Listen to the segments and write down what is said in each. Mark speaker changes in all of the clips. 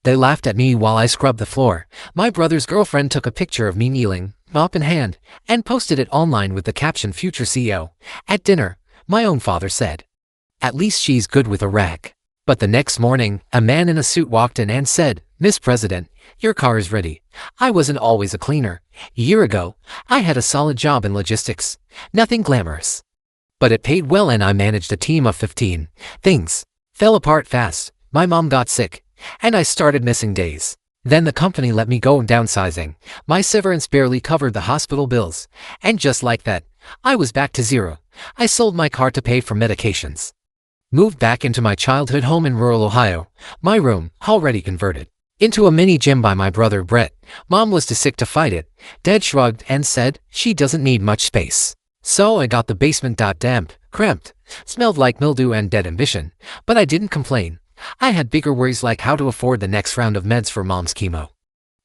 Speaker 1: They laughed at me while I scrubbed the floor. My brother's girlfriend took a picture of me kneeling, mop in hand, and posted it online with the caption "Future CEO." At dinner, my own father said, "At least she's good with a rag." But the next morning, a man in a suit walked in and said, "Miss President, your car is ready." I wasn't always a cleaner. A year ago, I had a solid job in logistics. Nothing glamorous, but it paid well and I managed a team of 15. Things fell apart fast. My mom got sick, and I started missing days. Then the company let me go, downsizing. My severance barely covered the hospital bills. And just like that, I was back to zero. I sold my car to pay for medications. Moved back into my childhood home in rural Ohio. My room, already converted into a mini gym by my brother Brett. Mom was too sick to fight it. Dad shrugged and said, "She doesn't need much space." So I got the basement. Damp, cramped, smelled like mildew and dead ambition. But I didn't complain. I had bigger worries, like how to afford the next round of meds for mom's chemo.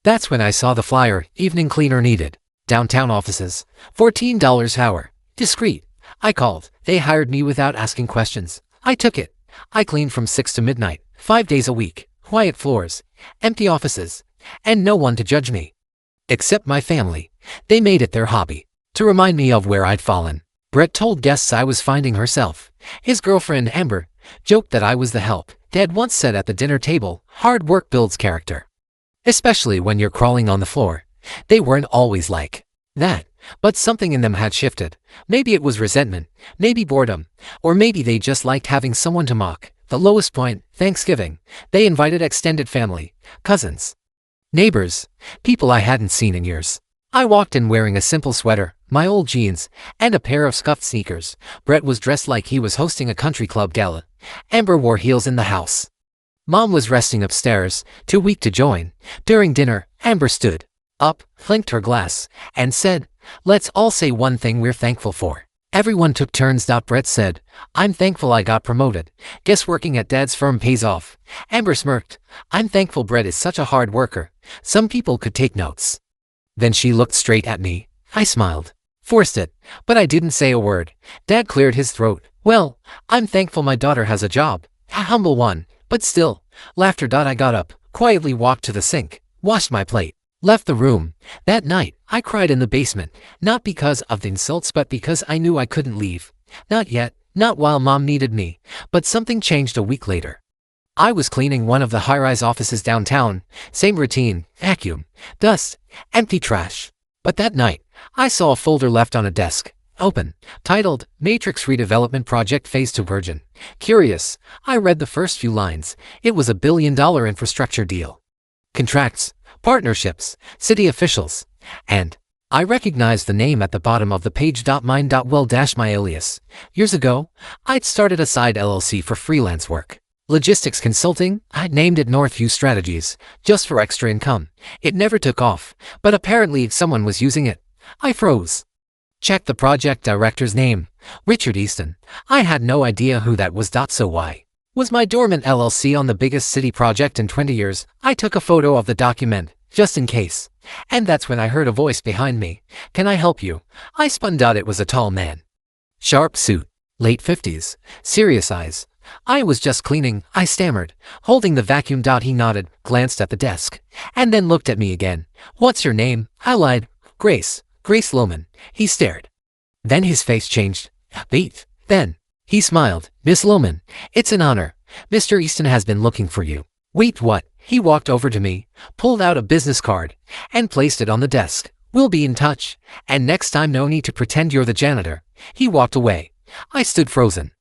Speaker 1: That's when I saw the flyer, "Evening cleaner needed. Downtown offices. $14 hour. Discreet." I called. They hired me without asking questions. I took it. I cleaned from 6 to midnight, 5 days a week. Quiet floors, empty offices, and no one to judge me. Except my family. They made it their hobby to remind me of where I'd fallen. Brett told guests I was finding herself. His girlfriend, Amber, joked that I was the help. Dad once said at the dinner table, "Hard work builds character, especially when you're crawling on the floor." They weren't always like that, but something in them had shifted. Maybe it was resentment, maybe boredom, or maybe they just liked having someone to mock. The lowest point, Thanksgiving. They invited extended family, cousins, neighbors, people I hadn't seen in years. I walked in wearing a simple sweater, my old jeans, and a pair of scuffed sneakers. Brett was dressed like he was hosting a country club gala. Amber wore heels in the house. Mom was resting upstairs, too weak to join. During dinner, Amber stood up, clinked her glass, and said, "Let's all say one thing we're thankful for." Everyone took turns. Brett said, "I'm thankful I got promoted. Guess working at Dad's firm pays off." Amber smirked, "I'm thankful Brett is such a hard worker. Some people could take notes." Then she looked straight at me. I smiled. Forced it, but I didn't say a word. Dad cleared his throat. "Well, I'm thankful my daughter has a job. A humble one, but still." Laughter. I got up, quietly walked to the sink, washed my plate, left the room. That night, I cried in the basement, not because of the insults but because I knew I couldn't leave. Not yet, not while Mom needed me. But something changed a week later. I was cleaning one of the high-rise offices downtown. Same routine, vacuum, dust, empty trash. But that night, I saw a folder left on a desk, open, titled "Matrix Redevelopment Project Phase 2 Virgin." Curious, I read the first few lines. It was a $1 billion infrastructure deal. Contracts, partnerships, city officials, and I recognized the name at the bottom of the page. Mine. Well, my alias. Years ago, I'd started a side LLC for freelance work. Logistics consulting. I'd named it Northview Strategies, just for extra income. It never took off, but apparently someone was using it. I froze. Checked the project director's name, Richard Easton. I had no idea who that was. So why was my dormant LLC on the biggest city project in 20 years? I took a photo of the document, just in case. And that's when I heard a voice behind me. "Can I help you?" I spun. It was a tall man. Sharp suit, late 50s, serious eyes. "I was just cleaning," I stammered, holding the vacuum. He nodded, glanced at the desk, and then looked at me again. "What's your name?" I lied. Grace Lohman." He stared. Then his face changed. "Beat." Then he smiled. "Miss Lohman, it's an honor. Mr. Easton has been looking for you." "Wait, what?" He walked over to me, pulled out a business card, and placed it on the desk. "We'll be in touch. And next time, no need to pretend you're the janitor." He walked away. I stood frozen,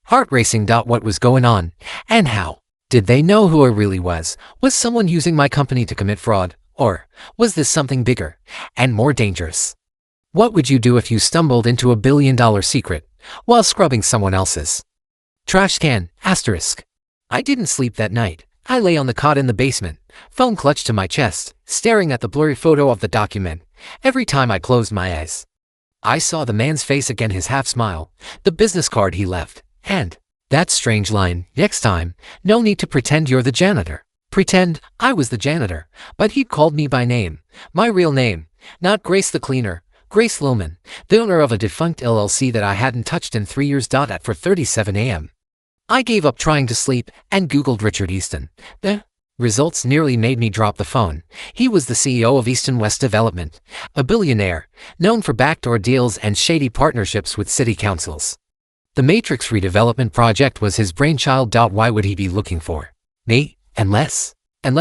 Speaker 1: heart racing. What was going on? And how? Did they know who I really was? Was someone using my company to commit fraud? Or was this something bigger and more dangerous? What would you do if you stumbled into a $1 billion secret while scrubbing someone else's trash can? Asterisk. I didn't sleep that night. I lay on the cot in the basement, phone clutched to my chest, staring at the blurry photo of the document. Every time I closed my eyes, I saw the man's face again, his half smile, the business card he left, and that strange line, "Next time, no need to pretend you're the janitor." Pretend I was the janitor, but he'd called me by name, my real name, not Grace the cleaner, Grace Lohman, the owner of a defunct LLC that I hadn't touched in 3 years. At 4:37 a.m. I gave up trying to sleep and Googled Richard Easton. Results nearly made me drop the phone. He was the CEO of East and West Development, a billionaire, known for backdoor deals and shady partnerships with city councils. The Matrix redevelopment project was his brainchild. Why would he be looking for me? Unless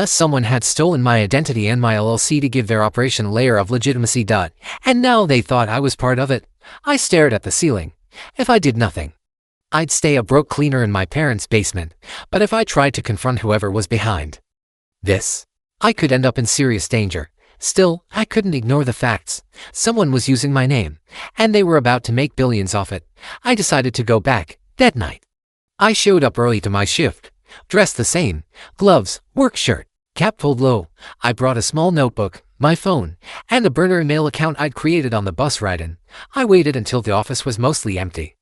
Speaker 1: someone had stolen my identity and my LLC to give their operation a layer of legitimacy. And now they thought I was part of it. I stared at the ceiling. If I did nothing, I'd stay a broke cleaner in my parents' basement. But if I tried to confront whoever was behind this, I could end up in serious danger. Still, I couldn't ignore the facts. Someone was using my name, and they were about to make billions off it. I decided to go back that night. I showed up early to my shift, dressed the same, gloves, work shirt, cap pulled low. I brought a small notebook, my phone, and a burner email account I'd created on the bus ride in. I waited until the office was mostly empty.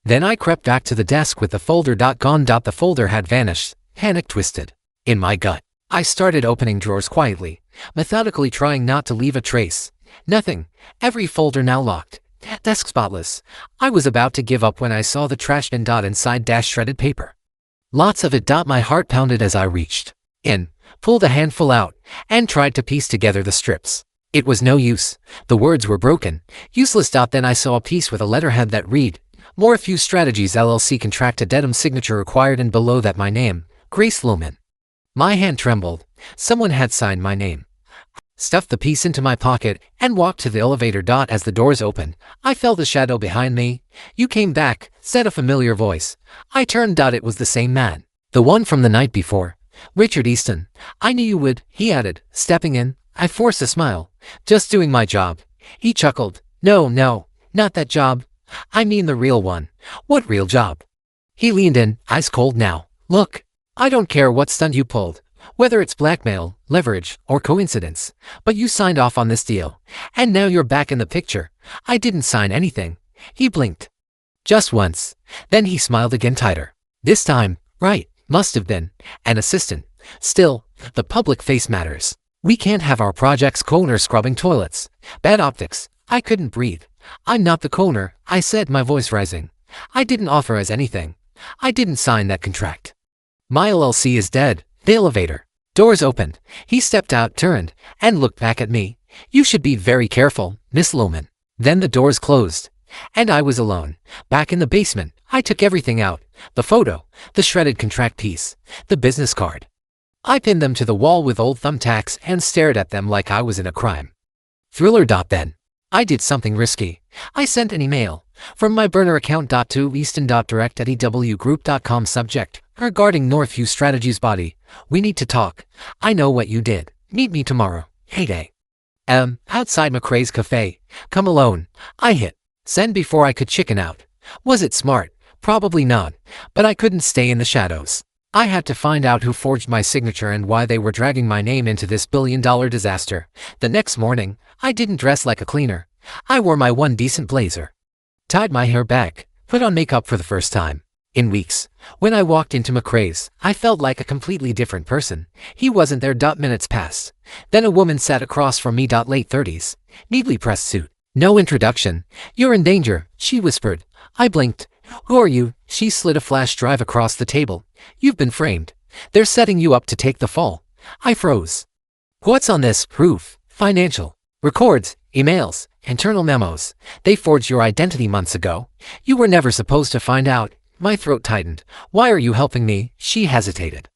Speaker 1: Then I crept back to the desk with the folder gone. The folder had vanished, panic twisted in my gut. I started opening drawers quietly, methodically trying not to leave a trace. Nothing. Every folder now locked. Desk spotless. I was about to give up when I saw the trash bin. Inside shredded paper. Lots of it. My heart pounded as I reached in, pulled a handful out, and tried to piece together the strips. It was no use. The words were broken. Useless. Then I saw a piece with a letterhead that read, "More Few Strategies LLC contract addendum signature required," and below that my name, Grace Lumen. My hand trembled. Someone had signed my name. Stuffed the piece into my pocket and walked to the elevator. As the doors opened, I felt a shadow behind me. "You came back," said a familiar voice. I turned. It was the same man. The one from the night before. Richard Easton. "I knew you would," he added, stepping in. I forced a smile. "Just doing my job." He chuckled. No, not that job. I mean the real one." "What real job?" He leaned in, ice cold now. "Look, I don't care what stunt you pulled, whether it's blackmail, leverage, or coincidence, but you signed off on this deal, and now you're back in the picture." "I didn't sign anything." He blinked. "Just once." Then he smiled again tighter. "This time, right, must have been an assistant. Still, the public face matters. We can't have our project's co-owner scrubbing toilets. Bad optics." I couldn't breathe. "I'm not the co-owner," I said, my voice rising. "I didn't offer us anything. I didn't sign that contract. My LLC is dead." The elevator doors opened. He stepped out, turned, and looked back at me. "You should be very careful, Miss Lumen." Then the doors closed, and I was alone, back in the basement. I took everything out, the photo, the shredded contract piece, the business card. I pinned them to the wall with old thumbtacks and stared at them like I was in a crime thriller. Then I did something risky. I sent an email from my burner account to easton.direct@ewgroup.com. Subject: regarding Northview Strategies body. "We need to talk. I know what you did. Meet me tomorrow. Heyday. Outside McRae's cafe. Come alone." I hit send before I could chicken out. Was it smart? Probably not, but I couldn't stay in the shadows. I had to find out who forged my signature and why they were dragging my name into this billion-dollar disaster. The next morning, I didn't dress like a cleaner. I wore my one decent blazer, tied my hair back, put on makeup for the first time in weeks. When I walked into McRae's, I felt like a completely different person. He wasn't there. Minutes passed. Then a woman sat across from me. Late 30s, neatly pressed suit. No introduction. "You're in danger," she whispered. I blinked. "Who are you?" She slid a flash drive across the table. "You've been framed. They're setting you up to take the fall." I froze. "What's on this?" "Proof. Financial records, emails, internal memos. They forged your identity months ago. You were never supposed to find out." My throat tightened. "Why are you helping me?" She hesitated.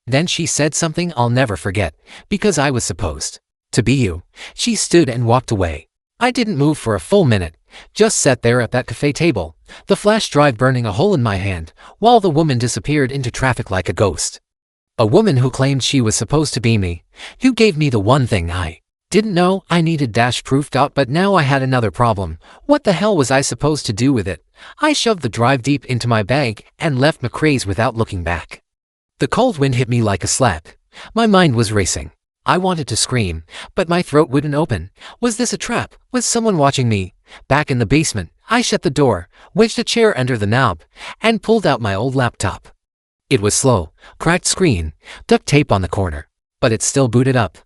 Speaker 1: Then she said something I'll never forget. "Because I was supposed to be you." She stood and walked away. I didn't move for a full minute, just sat there at that cafe table, the flash drive burning a hole in my hand, while the woman disappeared into traffic like a ghost. A woman who claimed she was supposed to be me, who gave me the one thing I didn't know I needed. Proof. But now I had another problem. What the hell was I supposed to do with it? I shoved the drive deep into my bag and left McRae's without looking back. The cold wind hit me like a slap. My mind was racing. I wanted to scream, but my throat wouldn't open. Was this a trap? Was someone watching me? Back in the basement, I shut the door, wedged a chair under the knob, and pulled out my old laptop. It was slow, cracked screen, duct tape on the corner, but it still booted up.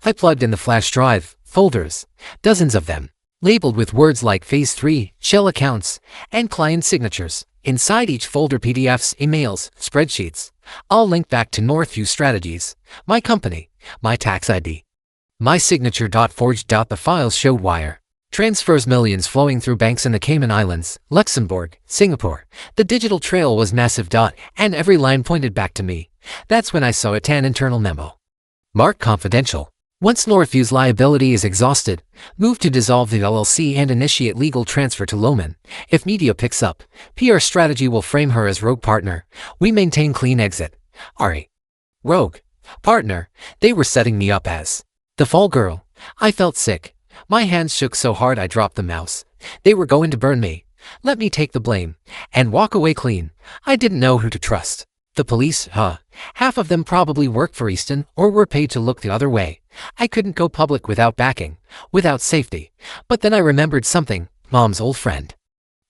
Speaker 1: I plugged in the flash drive, folders, dozens of them, labeled with words like Phase 3, shell accounts, and client signatures. Inside each folder, PDFs, emails, spreadsheets, I'll link back to Northview Strategies, my company, my tax ID. My signature. Forged. The files showed wire transfers, millions flowing through banks in the Cayman Islands, Luxembourg, Singapore. The digital trail was massive. And every line pointed back to me. That's when I saw a tan internal memo. Marked confidential. Once Northview's liability is exhausted, move to dissolve the LLC and initiate legal transfer to Lohman. If media picks up, PR strategy will frame her as rogue partner. We maintain clean exit. Ari. Rogue. Partner. They were setting me up as the fall girl. I felt sick. My hands shook so hard I dropped the mouse. They were going to burn me. Let me take the blame and walk away clean. I didn't know who to trust. The police, half of them probably worked for Easton or were paid to look the other way. I couldn't go public without backing, without safety. But then I remembered something. Mom's old friend,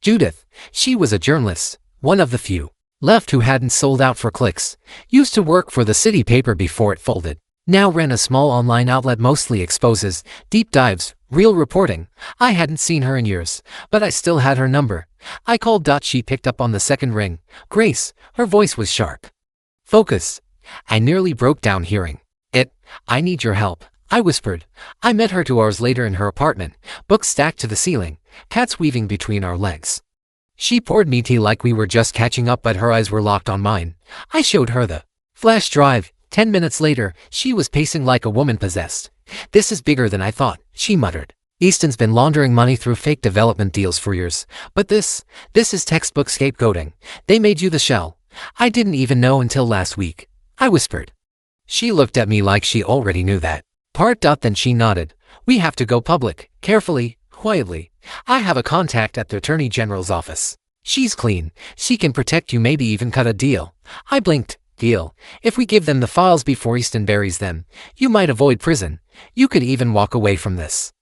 Speaker 1: Judith. She was a journalist, one of the few left who hadn't sold out for clicks. Used to work for the city paper before it folded. Now ran a small online outlet, mostly exposes, deep dives, real reporting. I hadn't seen her in years, but I still had her number. I called. She picked up on the second ring. Grace. Her voice was sharp. Focus. I nearly broke down hearing it. I need your help, I whispered. I met her 2 hours later in her apartment, books stacked to the ceiling, cats weaving between our legs. She poured me tea like we were just catching up, but her eyes were locked on mine. I showed her the flash drive. 10 minutes later, she was pacing like a woman possessed. This is bigger than I thought, she muttered. Easton's been laundering money through fake development deals for years. But this is textbook scapegoating. They made you the shell. I didn't even know until last week, I whispered. She looked at me like she already knew that part. Then she nodded. We have to go public, carefully, quietly. I have a contact at the Attorney General's office. She's clean. She can protect you, maybe even cut a deal. I blinked. Deal. If we give them the files before Easton buries them, you might avoid prison. You could even walk away from this.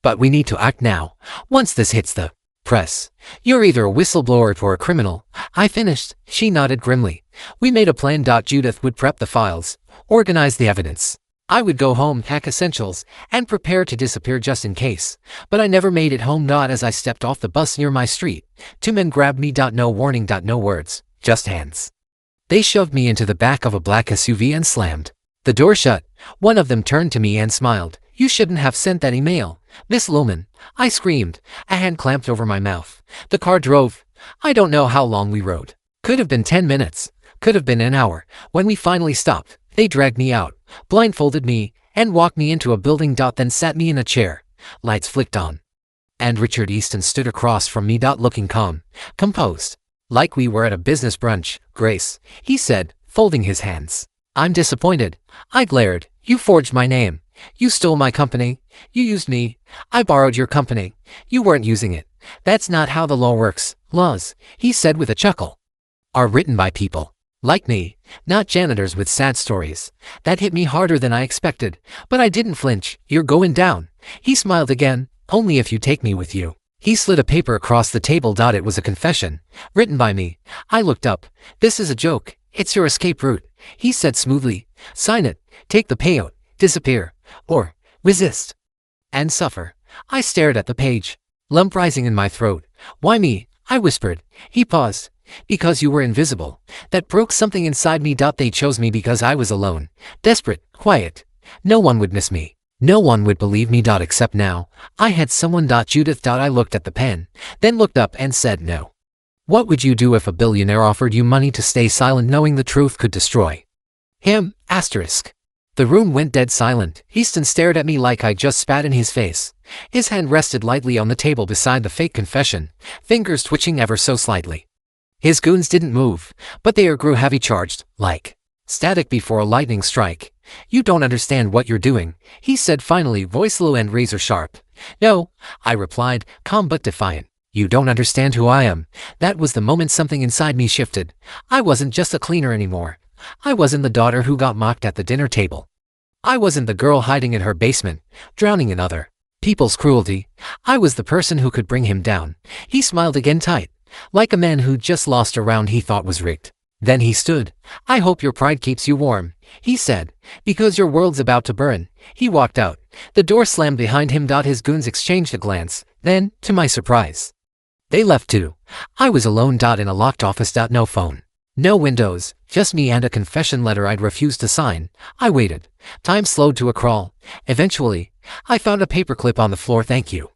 Speaker 1: But we need to act now. Once this hits the press, you're either a whistleblower or a criminal. I finished. She nodded grimly. We made a plan. Judith would prep the files, organize the evidence. I would go home, hack essentials, and prepare to disappear just in case. But I never made it home. As I stepped off the bus near my street, 2 men grabbed me. No warning. No words, just hands. They shoved me into the back of a black SUV and slammed the door shut. One of them turned to me and smiled. You shouldn't have sent that email, Miss Lohman. I screamed, a hand clamped over my mouth. The car drove. I don't know how long we rode. Could have been 10 minutes. Could have been an hour. When we finally stopped, they dragged me out, blindfolded me, and walked me into a building. Then sat me in a chair. Lights flicked on. And Richard Easton stood across from me. Looking calm, composed. Like we were at a business brunch. Grace, he said, folding his hands. I'm disappointed. I glared. You forged my name. You stole my company. You used me. I borrowed your company. You weren't using it. That's not how the law works. Laws, he said with a chuckle, are written by people like me, not janitors with sad stories. That hit me harder than I expected, but I didn't flinch. You're going down. He smiled again. Only if you take me with you. He slid a paper across the table. It was a confession, written by me. I looked up. This is a joke. It's your escape route, he said smoothly. Sign it, take the payout, disappear, or resist and suffer. I stared at the page, lump rising in my throat. Why me? I whispered. He paused. Because you were invisible. That broke something inside me. They chose me because I was alone, desperate, quiet. No one would miss me. No one would believe me. Except now. I had someone. Judith. I looked at the pen, then looked up and said no. What would you do if a billionaire offered you money to stay silent, knowing the truth could destroy him? Asterisk. The room went dead silent. Easton stared at me like I just spat in his face. His hand rested lightly on the table beside the fake confession, fingers twitching ever so slightly. His goons didn't move, but they grew heavy, charged, like static before a lightning strike. You don't understand what you're doing, he said finally, voice low and razor sharp. No, I replied, calm but defiant. You don't understand who I am. That was the moment something inside me shifted. I wasn't just a cleaner anymore. I wasn't the daughter who got mocked at the dinner table. I wasn't the girl hiding in her basement, drowning in other people's cruelty. I was the person who could bring him down. He smiled again, tight, like a man who'd just lost a round he thought was rigged. Then he stood. I hope your pride keeps you warm, he said, because your world's about to burn. He walked out. The door slammed behind him. His goons exchanged a glance. Then, to my surprise, they left too. I was alone. In a locked office. No phone. No windows, just me and a confession letter I'd refused to sign. I waited. Time slowed to a crawl. Eventually, I found a paperclip on the floor. Thank you.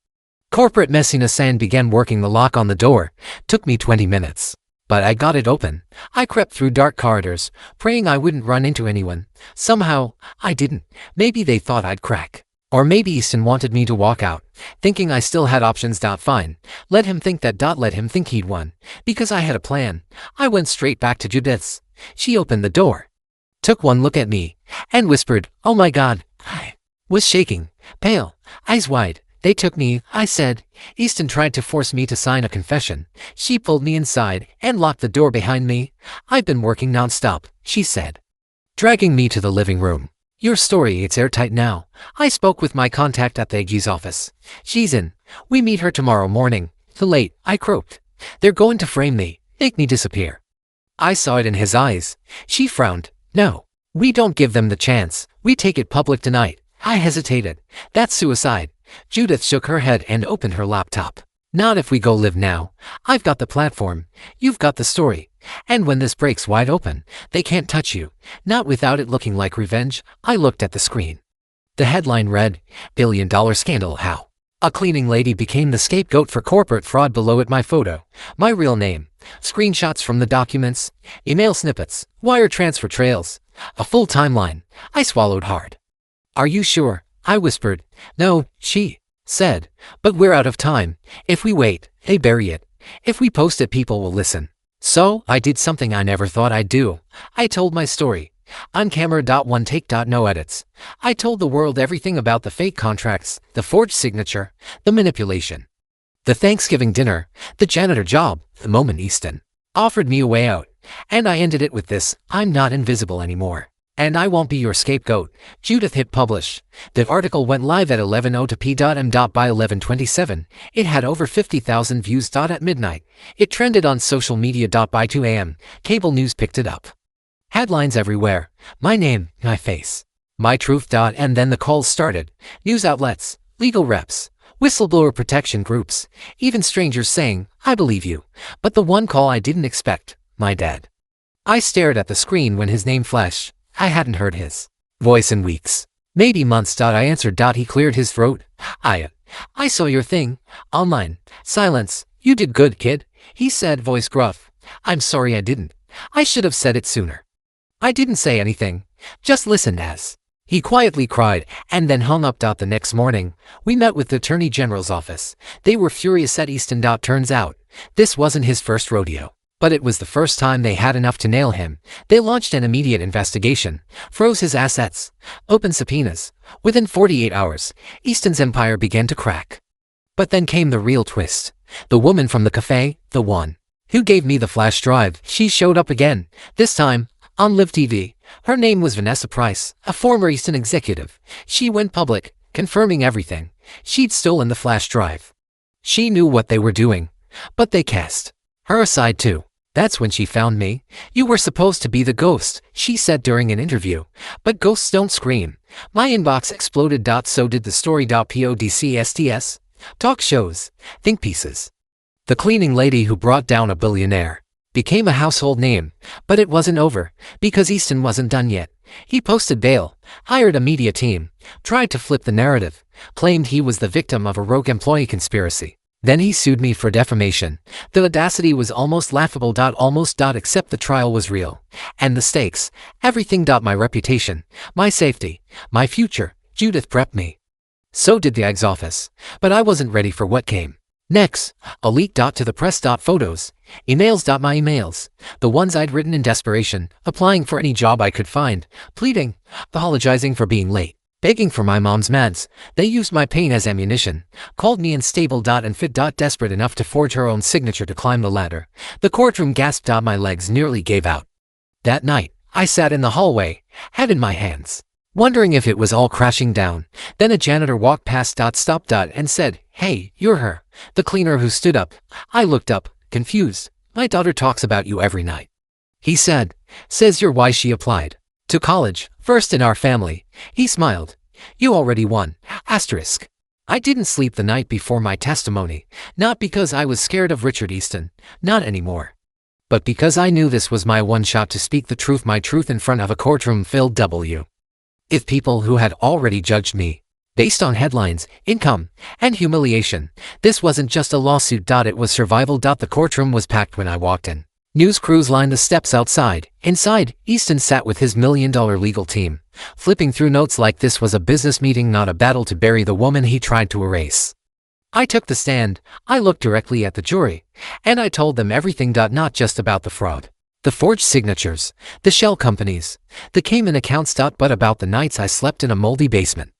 Speaker 1: Corporate messiness and began working the lock on the door. Took me 20 minutes. But I got it open. I crept through dark corridors, praying I wouldn't run into anyone. Somehow, I didn't. Maybe they thought I'd crack. Or maybe Easton wanted me to walk out, thinking I still had options. Fine. Let him think that. Let him think he'd won. Because I had a plan. I went straight back to Judith's. She opened the door, took one look at me, and whispered, "Oh my God." I was shaking, pale, eyes wide. "They took me," I said. Easton tried to force me to sign a confession. She pulled me inside and locked the door behind me. "I've been working nonstop," she said, dragging me to the living room. "Your story, it's airtight now." I spoke with my contact at the AG's office. "She's in. We meet her tomorrow morning." "Too late," I croaked. "They're going to frame me, make me disappear." I saw it in his eyes. She frowned. "No, we don't give them the chance. We take it public tonight." I hesitated. "That's suicide." Judith shook her head and opened her laptop. "Not if we go live now. I've got the platform. You've got the story. And when this breaks wide open, they can't touch you. Not without it looking like revenge." I looked at the screen. The headline read, "$1 billion Scandal How a Cleaning Lady Became the Scapegoat for Corporate Fraud." Below it my photo, my real name, screenshots from the documents, email snippets, wire transfer trails, a full timeline. I swallowed hard. "Are you sure?" I whispered. "No," she said, "but we're out of time. If we wait, they bury it. If we post it, people will listen." So I did something I never thought I'd do. I told my story. On camera. One take. No edits. I told the world everything about the fake contracts, the forged signature, the manipulation, the Thanksgiving dinner, the janitor job, the moment Easton offered me a way out. And I ended it with this: "I'm not invisible anymore. And I won't be your scapegoat." Judith hit publish. The article went live at 11:02 p.m. By 11:27, it had over 50,000 views. At midnight, it trended on social media. By 2 a.m., cable news picked it up. Headlines everywhere. My name, my face, my truth. And then the calls started. News outlets, legal reps, whistleblower protection groups, even strangers saying, "I believe you." But the one call I didn't expect, my dad. I stared at the screen when his name flashed. I hadn't heard his voice in weeks, maybe months. I answered. He cleared his throat. I saw your thing online." Silence. "You did good, kid," he said, voice gruff. "I'm sorry I didn't. I should have said it sooner." I didn't say anything, just listened as he quietly cried and then hung up. The next morning, we met with the Attorney General's office. They were furious at Easton. Turns out, this wasn't his first rodeo, but it was the first time they had enough to nail him. They launched an immediate investigation, froze his assets, opened subpoenas. Within 48 hours, Easton's empire began to crack. But then came the real twist. The woman from the cafe, the one who gave me the flash drive, she showed up again, this time on live TV. Her name was Vanessa Price, a former Easton executive. She went public, confirming everything. She'd stolen the flash drive. She knew what they were doing, but they cast her aside too. That's when she found me. "You were supposed to be the ghost," she said during an interview. "But ghosts don't scream." My inbox exploded. So did the story. Podcasts, talk shows, think pieces. The cleaning lady who brought down a billionaire became a household name. But it wasn't over, because Easton wasn't done yet. He posted bail, hired a media team, tried to flip the narrative, claimed he was the victim of a rogue employee conspiracy. Then he sued me for defamation. The audacity was almost laughable. Except the trial was real. And the stakes, everything. My reputation, my safety, my future. Judith prepped me. So did the AG's office. But I wasn't ready for what came next. A leak. To the press. Photos, emails. My emails, the ones I'd written in desperation, applying for any job I could find, pleading, apologizing for being late, begging for my mom's meds. They used my pain as ammunition, called me unstable. And fit. Desperate enough to forge her own signature to climb the ladder. The courtroom gasped. My legs nearly gave out. That night, I sat in the hallway, head in my hands, wondering if it was all crashing down. Then a janitor walked past. Stopped. And said, "Hey, you're her, the cleaner who stood up." I looked up, confused. "My daughter talks about you every night," he said. "Says you're why she applied to college, first in our family." He smiled. "You already won." Asterisk. I didn't sleep the night before my testimony, not because I was scared of Richard Easton, not anymore. But because I knew this was my one shot to speak the truth, my truth in front of a courtroom filled with people who had already judged me based on headlines, income, and humiliation. This wasn't just a lawsuit. It was survival. The courtroom was packed when I walked in. News crews lined the steps outside. Inside, Easton sat with his $1 million legal team, flipping through notes like this was a business meeting, not a battle to bury the woman he tried to erase. I took the stand. I looked directly at the jury, and I told them everything. Not just about the fraud, the forged signatures, the shell companies, the Cayman accounts. But about the nights I slept in a moldy basement.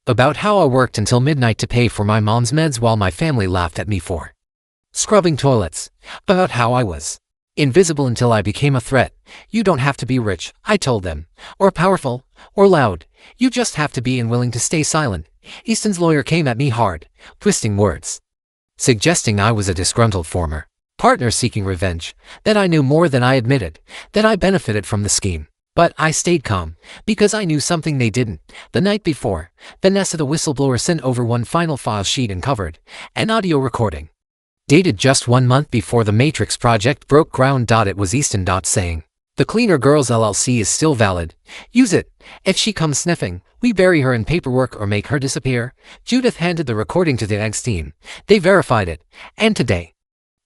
Speaker 1: About how I worked until midnight to pay for my mom's meds while my family laughed at me for scrubbing toilets. About how I was invisible until I became a threat. You don't have to be rich, I told them, or powerful, or loud. You just have to be and willing to stay silent. Easton's lawyer came at me hard, twisting words, suggesting I was a disgruntled former partner seeking revenge, that I knew more than I admitted, that I benefited from the scheme. But I stayed calm, because I knew something they didn't. The night before, Vanessa the whistleblower sent over one final file sheet and covered an audio recording, dated just 1 month before the Matrix project broke ground. It was Easton saying, "The Cleaner Girls LLC is still valid. Use it. If she comes sniffing, we bury her in paperwork or make her disappear." Judith handed the recording to the Eggs team. They verified it, and today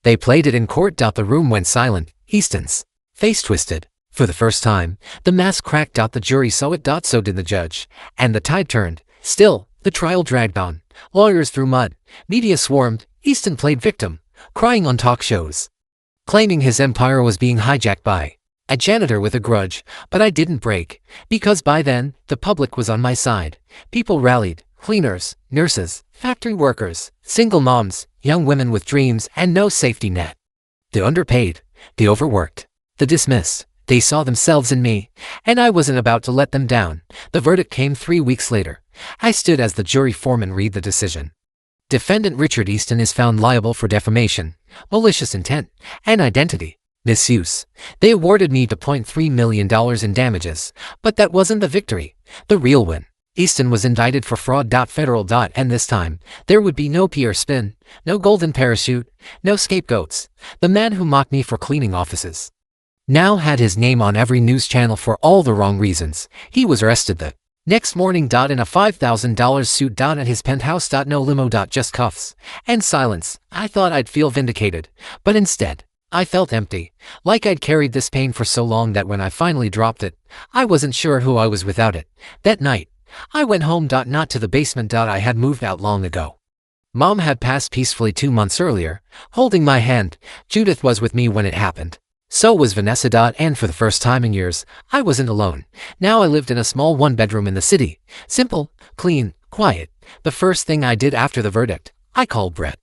Speaker 1: they played it in court. The room went silent. Easton's face twisted. For the first time, the mask cracked. The jury saw it. So did the judge, and the tide turned. Still, the trial dragged on. Lawyers threw mud. Media swarmed. Easton played victim, crying on talk shows, claiming his empire was being hijacked by a janitor with a grudge. But I didn't break, because by then, the public was on my side. People rallied: cleaners, nurses, factory workers, single moms, young women with dreams and no safety net. The underpaid, the overworked, the dismissed. They saw themselves in me, and I wasn't about to let them down. The verdict came 3 weeks later. I stood as the jury foreman read the decision. Defendant Richard Easton is found liable for defamation, malicious intent, and identity misuse. They awarded me $2.3 million in damages, but that wasn't the victory. The real win: Easton was indicted for fraud. Federal. And this time, there would be no PR spin, no golden parachute, no scapegoats. The man who mocked me for cleaning offices now had his name on every news channel for all the wrong reasons. He was arrested the next morning. In a $5,000 suit. At his penthouse. No limo. Just cuffs and silence. I thought I'd feel vindicated, but instead, I felt empty, like I'd carried this pain for so long that when I finally dropped it, I wasn't sure who I was without it. That night, I went home. Not to the basement. I had moved out long ago. Mom had passed peacefully 2 months earlier, holding my hand. Judith was with me when it happened. So was Vanessa. And for the first time in years, I wasn't alone. Now I lived in a small 1-bedroom in the city. Simple, clean, quiet. The first thing I did after the verdict, I called Brett.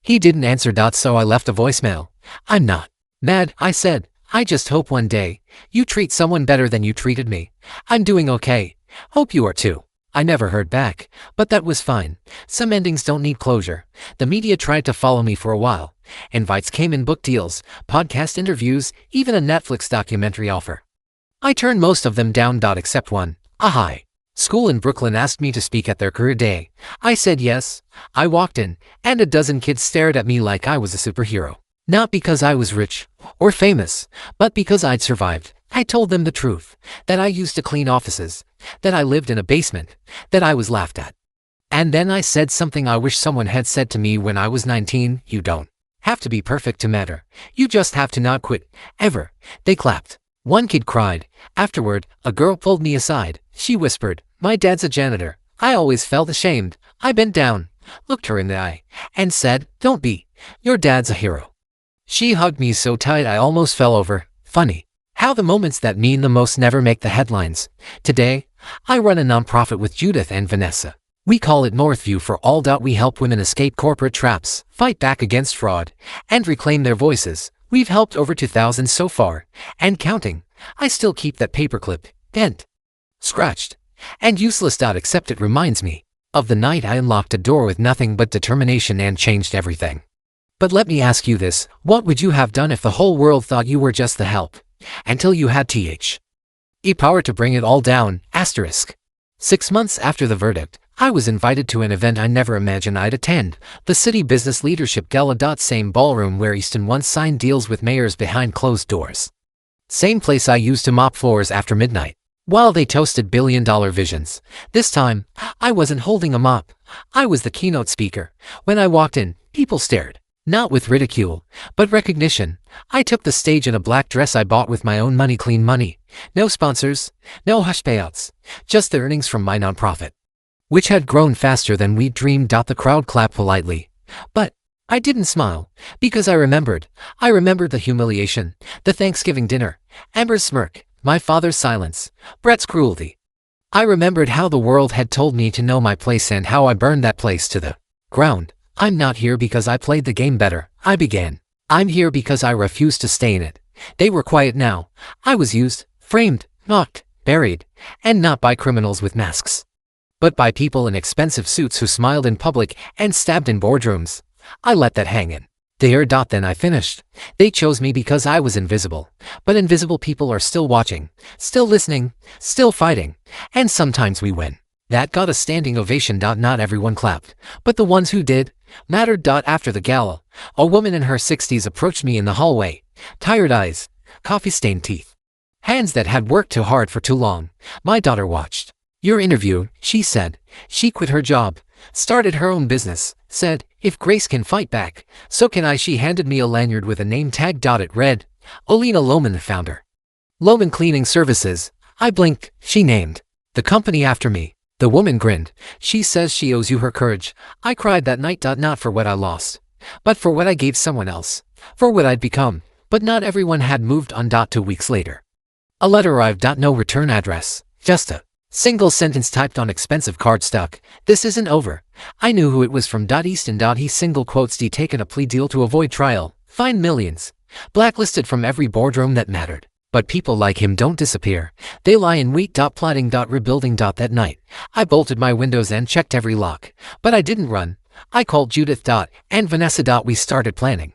Speaker 1: He didn't answer. So I left a voicemail. "I'm not mad," I said. "I just hope one day you treat someone better than you treated me. I'm doing okay. Hope you are too." I never heard back, but that was fine. Some endings don't need closure. The media tried to follow me for a while. Invites came in: book deals, podcast interviews, even a Netflix documentary offer. I turned most of them down. Except one. A high school in Brooklyn asked me to speak at their career day. I said yes. I walked in, and a dozen kids stared at me like I was a superhero. Not because I was rich or famous, but because I'd survived. I told them the truth, that I used to clean offices, that I lived in a basement, that I was laughed at. And then I said something I wish someone had said to me when I was 19. "You don't have to be perfect to matter. You just have to not quit, ever." They clapped. One kid cried. Afterward, a girl pulled me aside. She whispered, "My dad's a janitor." I always felt ashamed. I bent down, looked her in the eye, and said, "Don't be. Your dad's a hero." She hugged me so tight I almost fell over. Funny how the moments that mean the most never make the headlines. Today, I run a nonprofit with Judith and Vanessa. We call it Northview for All. We help women escape corporate traps, fight back against fraud, and reclaim their voices. We've helped over 2,000 so far, and counting. I still keep that paperclip, bent, scratched, and useless. Except it reminds me of the night I unlocked a door with nothing but determination and changed everything. But let me ask you this: what would you have done if the whole world thought you were just the help, until you had power to bring it all down? 6 months after the verdict, I was invited to an event I never imagined I'd attend, the City Business Leadership Gala. Same ballroom where Easton once signed deals with mayors behind closed doors. Same place I used to mop floors after midnight, while they toasted billion-dollar visions. This time, I wasn't holding a mop. I was the keynote speaker. When I walked in, people stared. Not with ridicule, but recognition. I took the stage in a black dress I bought with my own money, clean money. No sponsors, no hush payouts, just the earnings from my nonprofit, which had grown faster than we'd dreamed. The crowd clapped politely. But I didn't smile, because I remembered. I remembered the humiliation, the Thanksgiving dinner, Amber's smirk, my father's silence, Brett's cruelty. I remembered how the world had told me to know my place and how I burned that place to the ground. I'm not here because I played the game better, I began. I'm here because I refused to stay in it. They were quiet now. I was used, framed, mocked, buried, and not by criminals with masks, but by people in expensive suits who smiled in public and stabbed in boardrooms. I let that hang in there. Then I finished. They chose me because I was invisible, but invisible people are still watching, still listening, still fighting, and sometimes we win. That got a standing ovation. Not everyone clapped, but the ones who did mattered. After the gala, a woman in her 60s approached me in the hallway, tired eyes, coffee-stained teeth, hands that had worked too hard for too long. My daughter watched your interview, she said. She quit her job, started her own business, said, if Grace can fight back, so can I. She handed me a lanyard with a name tag. It read, Olena Lohman, founder, Lohman Cleaning Services. I blinked. She named the company after me. The woman grinned. She says she owes you her courage. I cried that night. Not for what I lost, but for what I gave someone else, for what I'd become. But not everyone had moved on. 2 weeks later, a letter arrived. No return address, just a single sentence typed on expensive cardstock. This isn't over. I knew who it was from. Easton. He single quotes D taken a plea deal to avoid trial, fined millions, blacklisted from every boardroom that mattered. But people like him don't disappear. They lie in wait. Plotting. Rebuilding. That night, I bolted my windows and checked every lock. But I didn't run. I called Judith. And Vanessa. We started planning.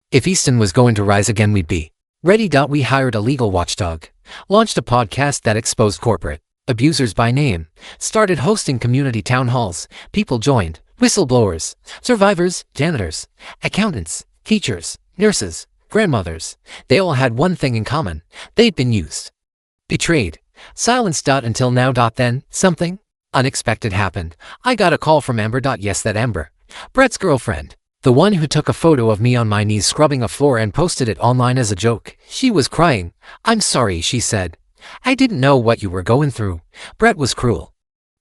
Speaker 1: If Easton was going to rise again, we'd be ready. We hired a legal watchdog, launched a podcast that exposed corporate abusers by name, started hosting community town halls. People joined, whistleblowers, survivors, janitors, accountants, teachers, nurses, grandmothers. They all had one thing in common. They'd been used, betrayed, silenced. Until now. Then, something unexpected happened. I got a call from Amber. Yes, that Amber. Brett's girlfriend. The one who took a photo of me on my knees scrubbing a floor and posted it online as a joke. She was crying. I'm sorry, she said. I didn't know what you were going through. Brett was cruel.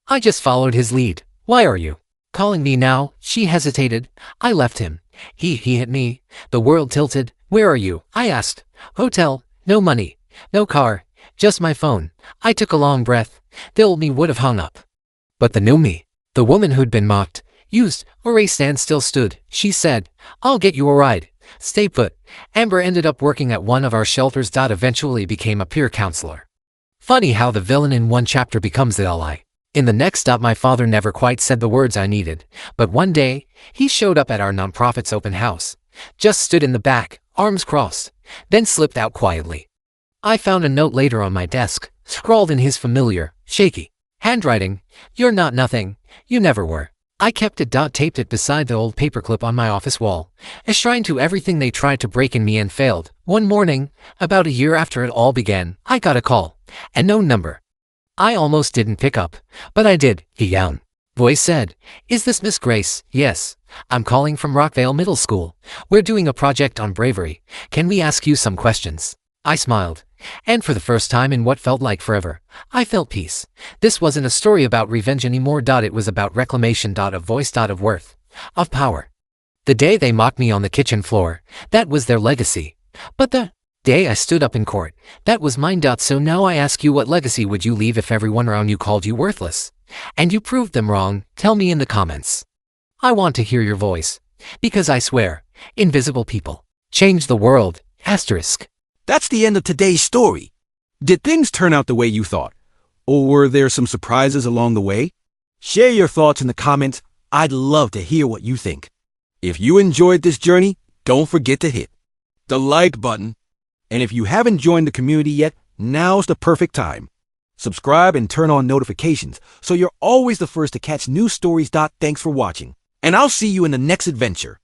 Speaker 1: I just followed his lead. Why are you calling me now? She hesitated. I left him. He hit me. The world tilted. Where are you? I asked. Hotel. No money. No car. Just my phone. I took a long breath. The old me would have hung up. But the new me, the woman who'd been mocked, used, erased and still stood, she said, I'll get you a ride. Stay put. Amber ended up working at one of our shelters. Eventually became a peer counselor. Funny how the villain in one chapter becomes the ally in the next. My father never quite said the words I needed, but one day, he showed up at our nonprofit's open house, just stood in the back, arms crossed, then slipped out quietly. I found a note later on my desk, scrawled in his familiar, shaky handwriting, You're not nothing, you never were. I kept it. Taped it beside the old paperclip on my office wall, a shrine to everything they tried to break in me and failed. One morning, about a year after it all began, I got a call, a known number. I almost didn't pick up, but I did. The young voice said, Is this Miss Grace? Yes. I'm calling from Rockvale Middle School. We're doing a project on bravery. Can we ask you some questions? I smiled, and for the first time in what felt like forever, I felt peace. This wasn't a story about revenge anymore. It was about reclamation. Of voice. Of worth. Of power. The day they mocked me on the kitchen floor, that was their legacy. But the day I stood up in court, that was mine. So now I ask you, what legacy would you leave if everyone around you called you worthless? And you proved them wrong? Tell me in the comments. I want to hear your voice. Because I swear, invisible people change the world. Asterisk.
Speaker 2: That's the end of today's story. Did things turn out the way you thought? Or were there some surprises along the way? Share your thoughts in the comments. I'd love to hear what you think. If you enjoyed this journey, don't forget to hit the like button. And if you haven't joined the community yet, now's the perfect time. Subscribe and turn on notifications so you're always the first to catch new stories. Thanks for watching, and I'll see you in the next adventure.